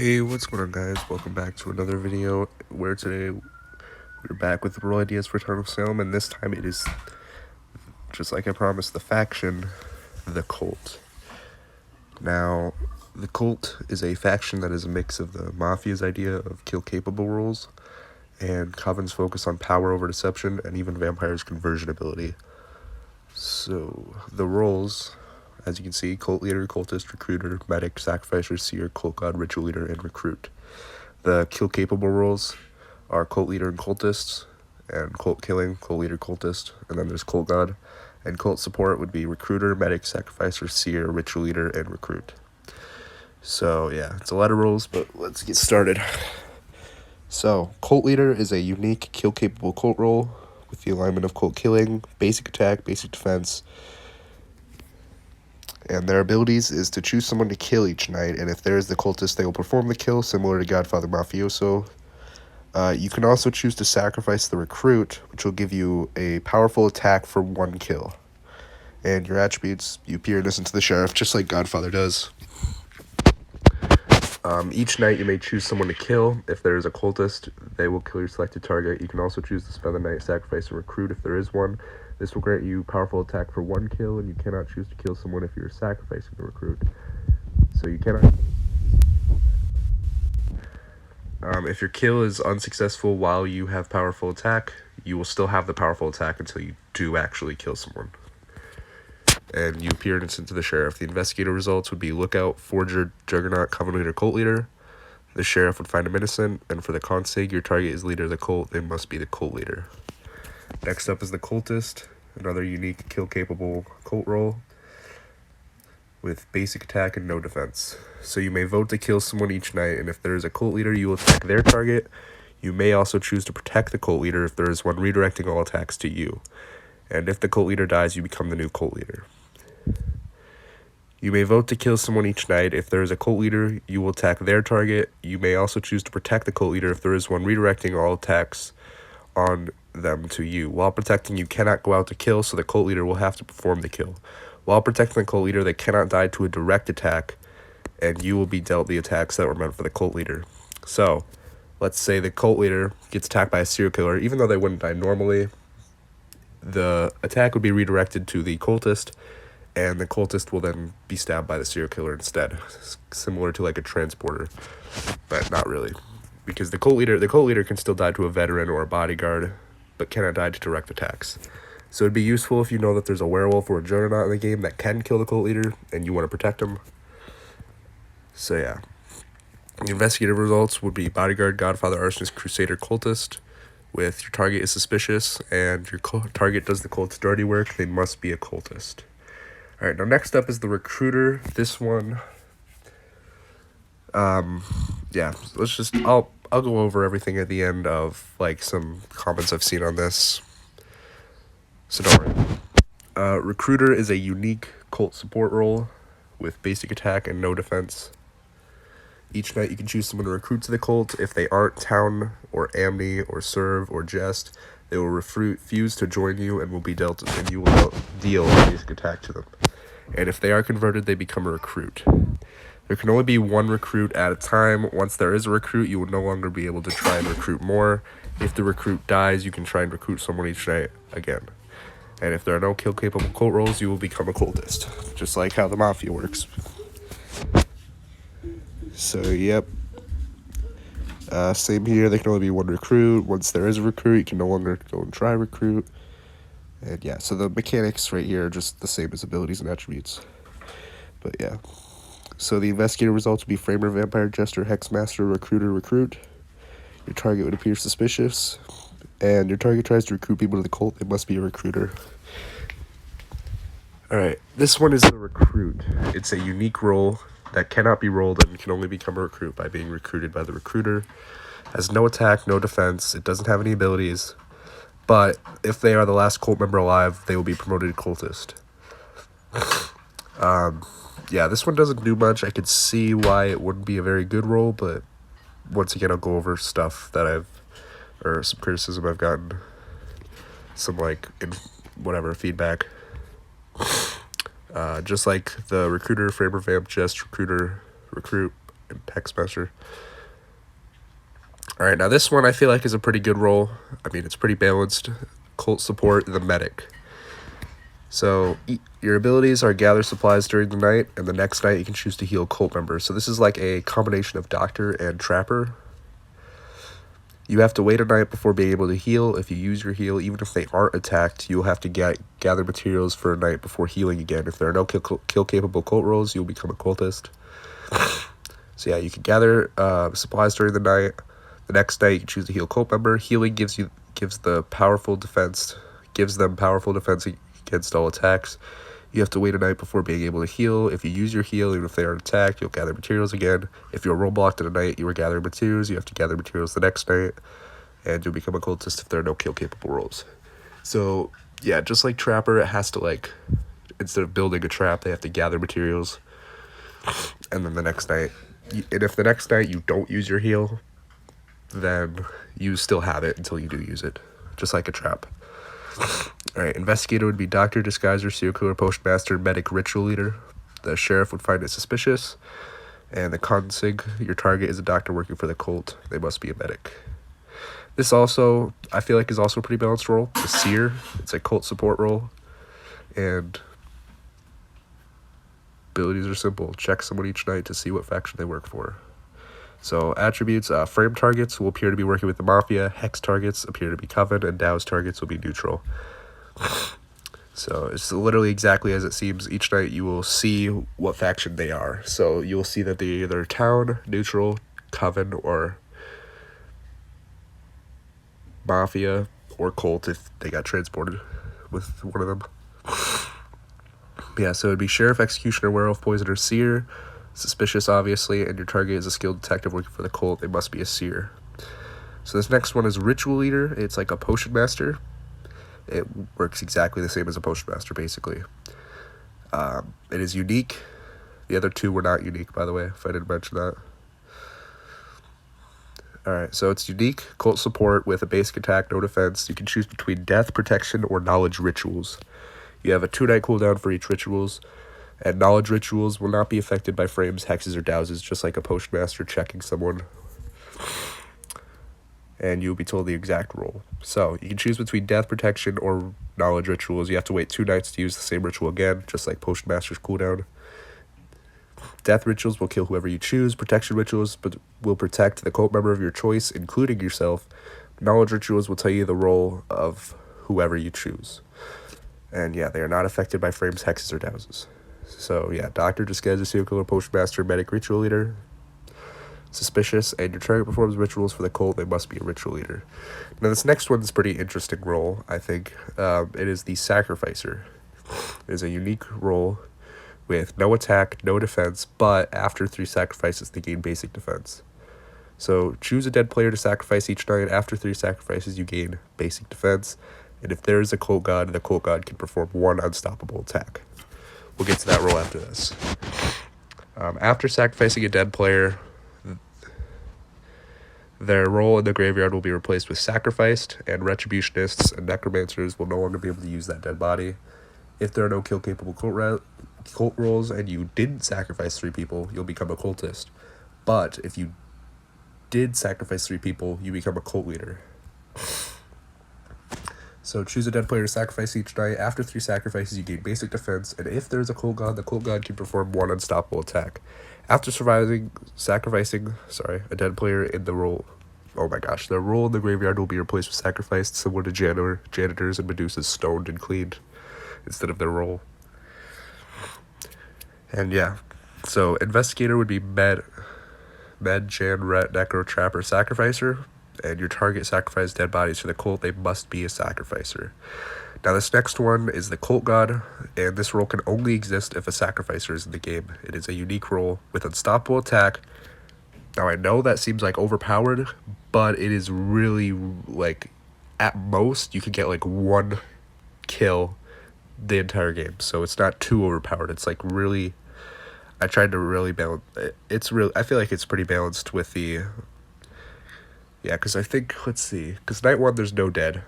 Hey, what's going on, guys? Welcome back to another video where today we're back with role ideas for Town of Salem, and this time it is, just like I promised, the faction, the Cult. Now, the Cult is a faction that is a mix of the Mafia's idea of kill-capable roles and Coven's focus on power over deception and even Vampire's conversion ability. So, the roles, as you can see: Cult Leader, Cultist, Recruiter, Medic, Sacrificer, Seer, Cult God, Ritual Leader, and Recruit. The kill-capable roles are Cult Leader and Cultists, and Cult Killing, Cult Leader, Cultist, and then there's Cult God. And Cult Support would be Recruiter, Medic, Sacrificer, Seer, Ritual Leader, and Recruit. So, yeah, it's a lot of roles, but let's get started. So, Cult Leader is a unique kill-capable cult role with the alignment of Cult Killing, Basic Attack, Basic Defense, and their abilities is to choose someone to kill each night, and if there is the cultist, they will perform the kill, similar to Godfather Mafioso. You can also choose to sacrifice the recruit, which will give you a powerful attack for one kill. And your attributes: you appear innocent to the sheriff, just like Godfather does. Each night you may choose someone to kill. If there is a cultist, they will kill your selected target. You can also choose to spend the night sacrifice a recruit if there is one. This will grant you powerful attack for one kill, and you cannot choose to kill someone if you're sacrificing the recruit. So you cannot... if your kill is unsuccessful while you have powerful attack, you will still have the powerful attack until you do actually kill someone. And you appear innocent to the sheriff. The investigator results would be Lookout, Forger, Juggernaut, Coven Leader, Cult Leader. The sheriff would find him innocent, and for the consig, your target is leader of the cult. They must be the cult leader. Next up is the Cultist, another unique kill-capable cult role with basic attack and no defense. So you may vote to kill someone each night, and if there is a cult leader, you will attack their target. You may also choose to protect the cult leader if there is one redirecting all attacks to you. And if the cult leader dies, you become the new cult leader. You may vote to kill someone each night. If there is a cult leader, you will attack their target. You may also choose to protect the cult leader if there is one redirecting all attacks on them to you. While protecting, you cannot go out to kill, so the cult leader will have to perform the kill. While protecting the cult leader, they cannot die to a direct attack, and you will be dealt the attacks that were meant for the cult leader. So, let's say the cult leader gets attacked by a serial killer. Even though they wouldn't die normally, the attack would be redirected to the cultist, and the cultist will then be stabbed by the serial killer instead. Similar to like a transporter, but not really. Because the cult leader can still die to a veteran or a bodyguard, but cannot die to direct attacks. So it'd be useful if you know that there's a werewolf or a juggernaut in the game that can kill the cult leader, and you want to protect him. So yeah. The investigative results would be Bodyguard, Godfather, Arsonist, Crusader, Cultist. With your target is suspicious, and your target does the cult's dirty work, they must be a cultist. Alright, now next up is the Recruiter. This one... yeah, I'll go over everything at the end of, like, some comments I've seen on this. So don't worry. Recruiter is a unique cult support role with basic attack and no defense. Each night you can choose someone to recruit to the cult. If they aren't Town or Amni or Serve or Jest, they will refuse to join you and will be dealt, and you will deal a basic attack to them. And if they are converted, they become a recruit. There can only be one recruit at a time. Once there is a recruit, you will no longer be able to try and recruit more. If the recruit dies, you can try and recruit someone each night again. And if there are no kill-capable cult roles, you will become a cultist, just like how the Mafia works. So, yep. Same here. There can only be one recruit. Once there is a recruit, you can no longer go and try recruit. And yeah, so the mechanics right here are just the same as abilities and attributes. But yeah. So the investigator results would be Framer, Vampire, Jester, Hexmaster, Recruiter, Recruit. Your target would appear suspicious. And your target tries to recruit people to the cult, they must be a recruiter. Alright, this one is the Recruit. It's a unique role that cannot be rolled and can only become a recruit by being recruited by the Recruiter. Has no attack, no defense, it doesn't have any abilities. But if they are the last cult member alive, they will be promoted to cultist. Yeah, this one doesn't do much. I could see why it wouldn't be a very good role, but once again, I'll go over stuff that some criticism I've gotten, some feedback. Just like the Recruiter, Framer, Vamp, Jest, Recruiter, Recruit, in text messenger. Alright, now this one I feel like is a pretty good role. I mean, it's pretty balanced. Cult support, the medic. So your abilities are gather supplies during the night, and the next night you can choose to heal cult members. So this is like a combination of doctor and trapper. You have to wait a night before being able to heal. If you use your heal, even if they aren't attacked, you'll have to gather materials for a night before healing again. If there are no kill-capable cult rolls, you'll become a cultist. So yeah, you can gather supplies during the night. The next night, you can choose to heal cult member. Healing gives them powerful defense against all attacks. You have to wait a night before being able to heal. If you use your heal, even if they aren't attacked, you'll gather materials again. If you're role blocked in a night, you are gathering materials. You have to gather materials the next night, and you'll become a cultist if there are no kill-capable rolls. So yeah, just like Trapper, it has to, like, instead of building a trap, they have to gather materials. And then the next night, and if the next night you don't use your heal, then you still have it until you do use it, just like a trap. Alright, investigator would be doctor, disguiser, serial killer, postmaster, medic, ritual leader. The sheriff would find it suspicious. And the consig, your target is a doctor working for the cult. They must be a medic. This also, I feel like, is also a pretty balanced role. The seer, it's a cult support role. And abilities are simple. Check someone each night to see what faction they work for. So attributes, frame targets will appear to be working with the Mafia, hex targets appear to be Coven, and Dow's targets will be neutral. So it's literally exactly as it seems. Each night you will see what faction they are. So you will see that they're either Town, neutral, Coven, or Mafia, or Cult if they got transported with one of them. Yeah, so it'd be Sheriff, Executioner, Werewolf, Poisoner, Seer. Suspicious, obviously, and your target is a skilled detective working for the cult. They must be a seer. So this next one is Ritual Leader. It's like a potion master. It works exactly the same as a potion master, basically. It is unique. The other two were not unique, by the way, if I didn't mention that. Alright, so it's unique. Cult support with a basic attack, no defense. You can choose between death, protection, or knowledge rituals. You have a 2-night cooldown for each rituals. And knowledge rituals will not be affected by frames, hexes, or douses, just like a postmaster checking someone. And you'll be told the exact role. So you can choose between death, protection, or knowledge rituals. You have to wait 2 nights to use the same ritual again, just like postmaster's cooldown. Death rituals will kill whoever you choose. Protection rituals will protect the cult member of your choice, including yourself. Knowledge rituals will tell you the role of whoever you choose. And yeah, they are not affected by frames, hexes, or douses. So yeah, doctor, disguiser, serial killer, postmaster, medic, ritual leader. Suspicious, and your target performs rituals for the cult. They must be a ritual leader. Now this next one's a pretty interesting role, I think. It is the sacrificer. It is a unique role with no attack, no defense, but after 3 sacrifices they gain basic defense. So choose a dead player to sacrifice each night. After 3 sacrifices you gain basic defense. And if there is a cult god, the cult god can perform 1 unstoppable attack. We'll get to that role after this. After sacrificing a dead player, their role in the graveyard will be replaced with sacrificed, and retributionists and necromancers will no longer be able to use that dead body. If there are no kill-capable cult rolls and you didn't sacrifice 3 people, you'll become a cultist. But if you did sacrifice 3 people, you become a cult leader. So choose a dead player to sacrifice each night. After 3 sacrifices, you gain basic defense, and if there's a cult god, the cult god can perform 1 unstoppable attack. After sacrificing a dead player in the role, their role in the graveyard will be replaced with sacrificed, similar to janitors and Medusas, stoned and cleaned, instead of their role. And yeah, so investigator would be Jan, Ret, Necro, Trapper, Sacrificer. And your target sacrifice dead bodies for the cult. They must be a sacrificer. Now this next one is the cult god, and this role can only exist if a sacrificer is in the game. It is a unique role with unstoppable attack. Now I know that seems like overpowered, but it is really, like, at most you can get like 1 kill the entire game. So it's not too overpowered. It's like really, I tried to really balance. I feel like it's pretty balanced with the. Yeah, because I think, let's see, because night 1 there's no dead.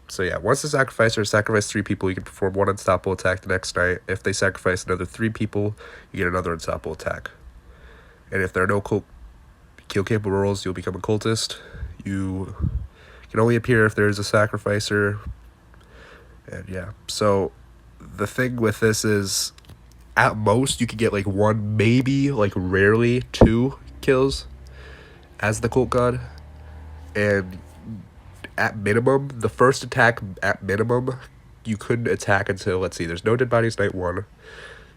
So yeah, once the sacrificer sacrifice 3 people, you can perform 1 unstoppable attack the next night. If they sacrifice another 3 people, you get another unstoppable attack. And if there are no kill capable roles, you'll become a cultist. You can only appear if there is a sacrificer. And yeah, so the thing with this is, at most you can get like one, maybe like rarely 2 kills as the cult god. And at minimum, the first attack at minimum, you couldn't attack until, let's see, there's no dead bodies night 1.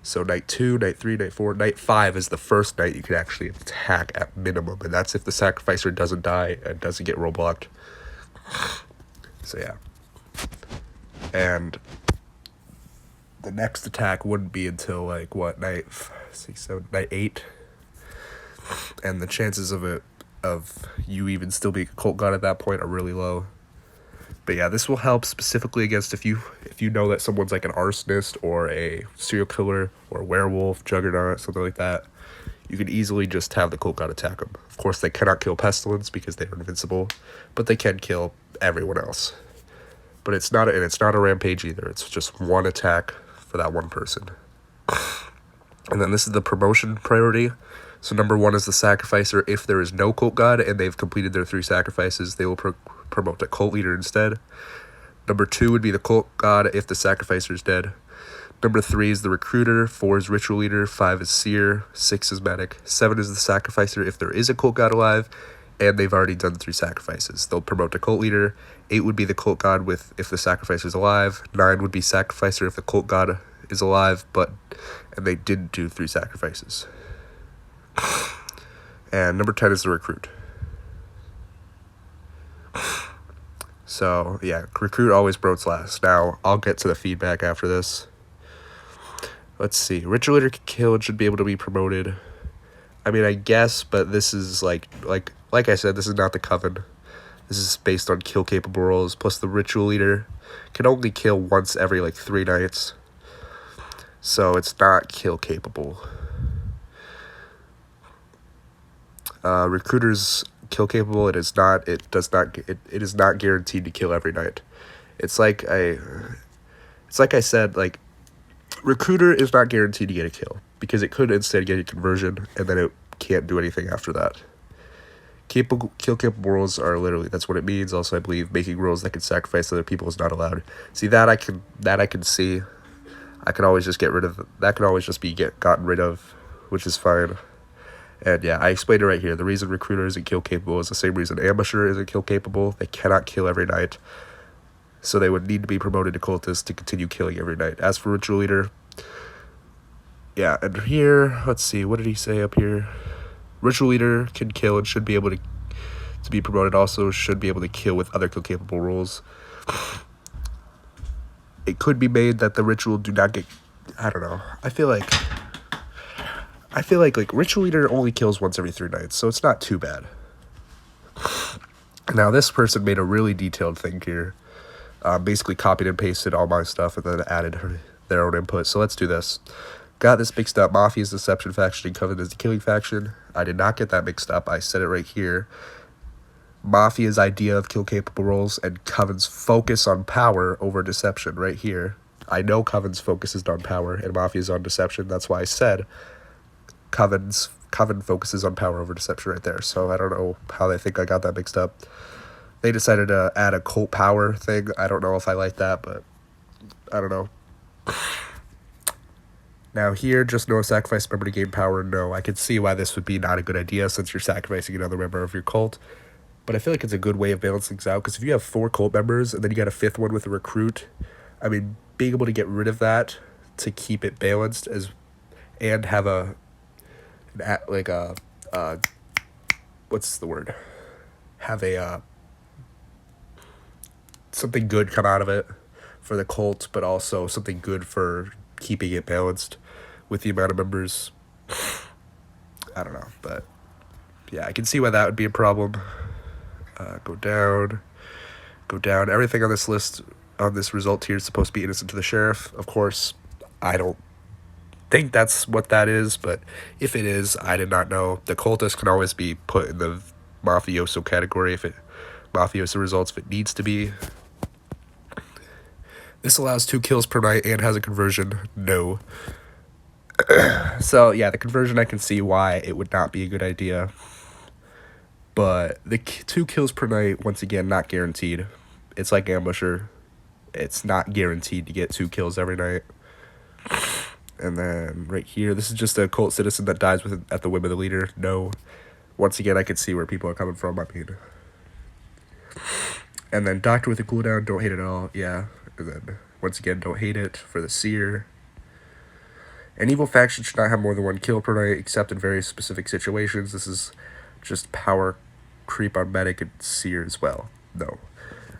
So night 2, night 3, night 4, night 5 is the first night you can actually attack at minimum. And that's if the sacrificer doesn't die and doesn't get roadblocked. So yeah. And the next attack wouldn't be until like what, night 6, 7, night 8. And the chances of you even still being a cult god at that point are really low. But yeah, this will help specifically against if you know that someone's like an arsonist or a serial killer or a werewolf, juggernaut, something like that. You can easily just have the cult god attack them. Of course, they cannot kill pestilence because they are invincible, but they can kill everyone else. But it's not a rampage either. It's just one attack for that one person. And then this is the promotion priority. So number 1 is the sacrificer. If there is no cult god and they've completed their 3 sacrifices, they will promote a cult leader instead. Number 2 would be the cult god if the sacrificer is dead. Number 3 is the recruiter. 4 is ritual leader. 5 is seer. 6 is medic. 7 is the sacrificer if there is a cult god alive and they've already done 3 sacrifices. They'll promote a cult leader. 8 would be the cult god if the sacrificer is alive. 9 would be sacrificer if the cult god is alive and they didn't do 3 sacrifices. And number 10 is the recruit. So yeah, recruit always promotes last. Now I'll get to the feedback after this. Let's see. Ritual leader can kill and should be able to be promoted. I mean, I guess, but this is like I said, this is not the coven. This is based on kill capable roles. Plus the ritual leader can only kill once every like 3 nights. So it's not kill capable. Recruiters kill capable. It is not guaranteed to kill every night. It's like I said, like, recruiter is not guaranteed to get a kill because it could instead get a conversion and then it can't do anything after that. Kill capable roles are literally, that's what it means. Also, I believe making roles that can sacrifice other people is not allowed. See, that I can see. I can always just get rid of that. Can always just be gotten rid of, which is fine. And yeah, I explained it right here. The reason recruiter isn't kill capable is the same reason ambusher isn't kill capable. They cannot kill every night. So they would need to be promoted to cultist to continue killing every night. As for ritual leader, yeah, and here, let's see, what did he say up here? Ritual leader can kill and should be able to be promoted. Also should be able to kill with other kill capable roles. It could be made that the ritual do not get, I don't know. I feel like ritual leader only kills once every 3 nights, so it's not too bad. Now this person made a really detailed thing here. Basically copied and pasted all my stuff and then added their own input. So let's do this. Got this mixed up. Mafia's deception faction and Coven is the killing faction. I did not get that mixed up. I said it right here. Mafia's idea of kill capable roles and Coven's focus on power over deception right here. I know Coven's focus is on power and Mafia's on deception. That's why I said Coven focuses on power over deception right there. So I don't know how they think I got that mixed up. They decided to add a cult power thing. I don't know if I like that, but I don't know. Now here, just no sacrifice member to gain power. No, I can see why this would be not a good idea since you're sacrificing another member of your cult. But I feel like it's a good way of balancing things out, because if you have 4 cult members and then you got a 5th one with a recruit, I mean, being able to get rid of that to keep it balanced and have what's the word? Have something good come out of it for the cult, but also something good for keeping it balanced with the amount of members. I don't know, but yeah, I can see why that would be a problem. Go down. Everything on this list, on this result here, is supposed to be innocent to the sheriff. Of course, I don't think that's what that is, but if it is, I did not know. The cultist can always be put in the mafioso category mafioso results if it needs to be. This allows 2 kills per night and has a conversion. No. So yeah, the conversion, I can see why it would not be a good idea. But the 2 kills per night, once again, not guaranteed. It's like Ambusher. It's not guaranteed to get 2 kills every night. And then right here, this is just a cult citizen that dies at the whim of the leader. No. Once again, I can see where people are coming from. I mean. And then Doctor with a cooldown, don't hate it at all. Yeah. And then, once again, don't hate it for the Seer. An evil faction should not have more than 1 kill per night, except in very specific situations. This is just power creep on Medic and Seer as well. No.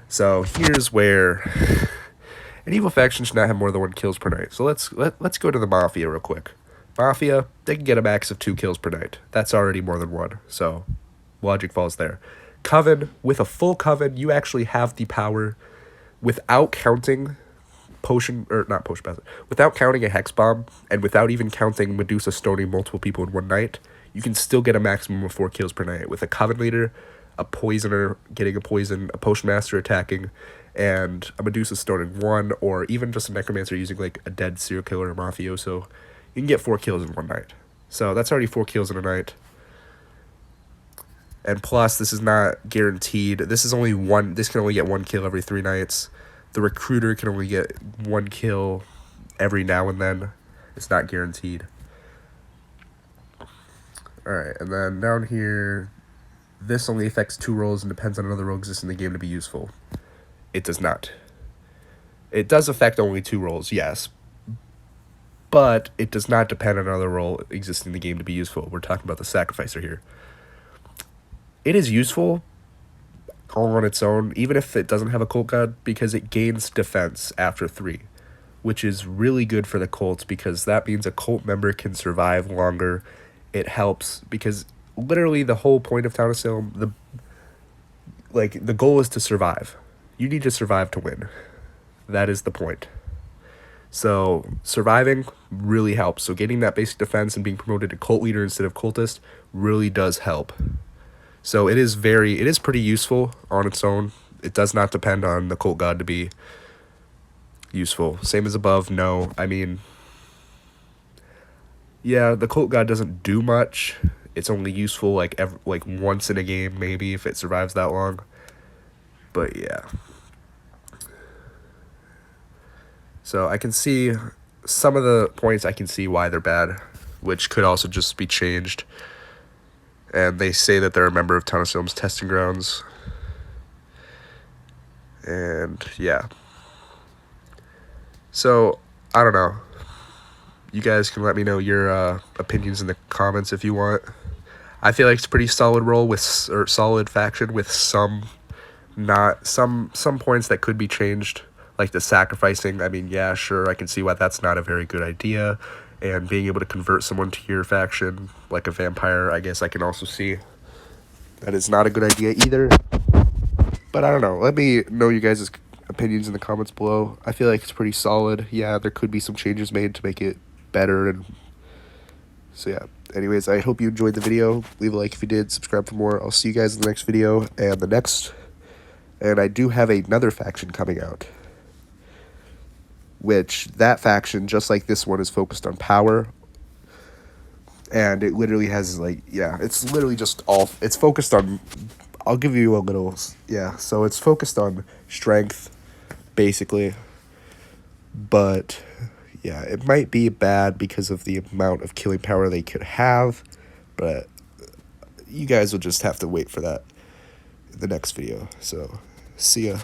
So here's where an evil faction should not have more than 1 kills per night. So let's go to the Mafia real quick. Mafia, they can get a max of 2 kills per night. That's already more than 1. So logic falls there. Coven, with a full Coven, you actually have the power, without counting without counting a Hex Bomb, and without even counting Medusa stoning multiple people in one night, you can still get a maximum of 4 kills per night. With a Coven Leader, a Poisoner getting a poison, a Potion Master attacking, and a Medusa stoning 1, or even just a Necromancer using like a dead serial killer or mafioso, you can get 4 kills in one night. So that's already 4 kills in a night. And plus, this is not guaranteed. This is only one. This can only get 1 kill every 3 nights. The Recruiter can only get 1 kill every now and then. It's not guaranteed. Alright, and then down here, this only affects 2 roles and depends on another role existing in the game to be useful. It does not. It does affect only 2 roles, yes. But it does not depend on another role existing in the game to be useful. We're talking about the Sacrificer here. It is useful all on its own, even if it doesn't have a cult god, because it gains defense after 3, which is really good for the cults, because that means a cult member can survive longer. It helps, because literally the whole point of Town of Salem, the goal is to survive. You need to survive to win. That is the point. So surviving really helps. So getting that basic defense and being promoted to cult leader instead of cultist really does help. So it is pretty useful on its own. It does not depend on the cult god to be useful. Same as above, no. I mean, yeah, the cult god doesn't do much. It's only useful like once in a game, maybe, if it survives that long. But yeah. So I can see some of the points, I can see why they're bad, which could also just be changed. And they say that they're a member of Town of Salem's testing grounds. And yeah. So, I don't know. You guys can let me know your opinions in the comments if you want. I feel like it's a pretty solid role or solid faction with some points that could be changed, like the sacrificing. I mean, yeah, sure, I can see why that's not a very good idea. And being able to convert someone to your faction, like a vampire, I guess I can also see that is not a good idea either. But I don't know. Let me know you guys' opinions in the comments below. I feel like it's pretty solid. Yeah, there could be some changes made to make it better. And so yeah. Anyways, I hope you enjoyed the video. Leave a like if you did. Subscribe for more. I'll see you guys in the next video. And I do have another faction coming out, which that faction, just like this one, is focused on power. And it literally has, it's literally just it's focused on, I'll give you a little, so it's focused on strength, basically. But, yeah, it might be bad because of the amount of killing power they could have. But you guys will just have to wait for that in the next video. So, see ya.